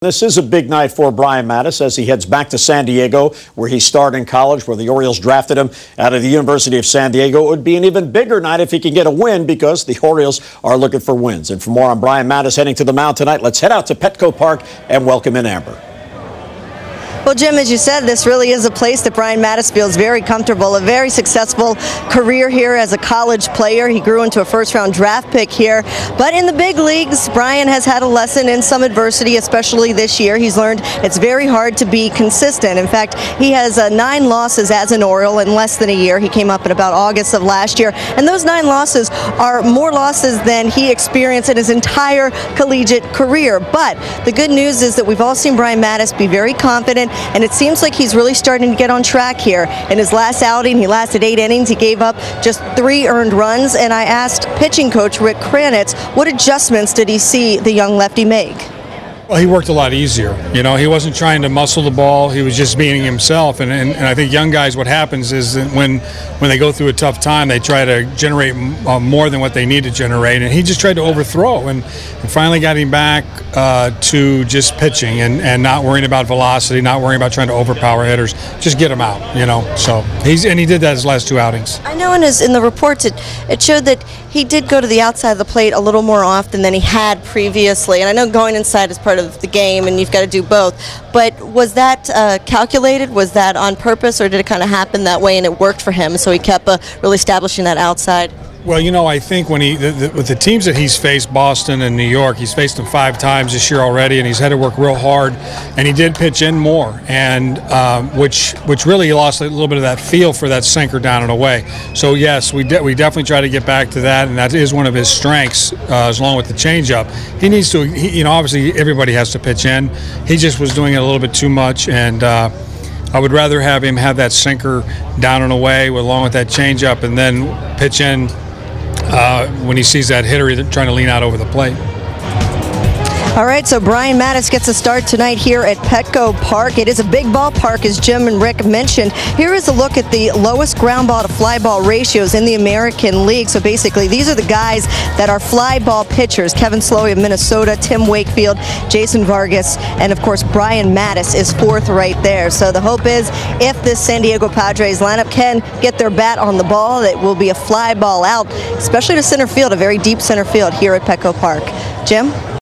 This is a big night for Brian Matusz as he heads back to San Diego, where he started in college, where the Orioles drafted him out of the University of San Diego. It would be an even bigger night if he can get a win, because the Orioles are looking for wins. And for more on Brian Matusz heading to the mound tonight, let's head out to Petco Park and welcome in Amber. Well, Jim, as you said, this really is a place that Brian Matusz feels very comfortable. A very successful career here as a college player. He grew into a first-round draft pick here. But in the big leagues, Brian has had a lesson in some adversity, especially this year. He's learned it's very hard to be consistent. In fact, he has 9 losses as an Oriole in less than a year. He came up in about August of last year. And those 9 losses are more losses than he experienced in his entire collegiate career. But the good news is that we've all seen Brian Matusz be very confident, and it seems like he's really starting to get on track here. In his last outing, he lasted 8 innings. He gave up just 3 earned runs, and I asked pitching coach Rick Kranitz, what adjustments did he see the young lefty make? Well, he worked a lot easier. You know, he wasn't trying to muscle the ball. He was just being himself. And I think young guys, what happens is that when they go through a tough time, they try to generate more than what they need to generate. And he just tried to overthrow and finally got him back to just pitching and not worrying about velocity, not worrying about trying to overpower hitters. Just get him out, you know. So he did that his last 2 outings. I know in the reports it showed that he did go to the outside of the plate a little more often than he had previously. And I know going inside is part of the game and you've got to do both, but was that calculated? Was that on purpose, or did it kind of happen that way and it worked for him, so he kept really establishing that outside? Well, you know, I think when with the teams that he's faced, Boston and New York, he's faced them 5 times this year already, and he's had to work real hard, and he did pitch in more, and which really lost a little bit of that feel for that sinker down and away. So yes, we definitely try to get back to that, and that is one of his strengths, along with the changeup. He needs to, you know, obviously everybody has to pitch in. He just was doing it a little bit too much, and I would rather have him have that sinker down and away along with that changeup, and then pitch in when he sees that hitter trying to lean out over the plate. All right, so Brian Matusz gets a start tonight here at Petco Park. It is a big ballpark, as Jim and Rick mentioned. Here is a look at the lowest ground ball to fly ball ratios in the American League. So basically, these are the guys that are fly ball pitchers. Kevin Slowey of Minnesota, Tim Wakefield, Jason Vargas, and of course, Brian Matusz is 4th right there. So the hope is, if this San Diego Padres lineup can get their bat on the ball, it will be a fly ball out, especially to center field, a very deep center field here at Petco Park. Jim?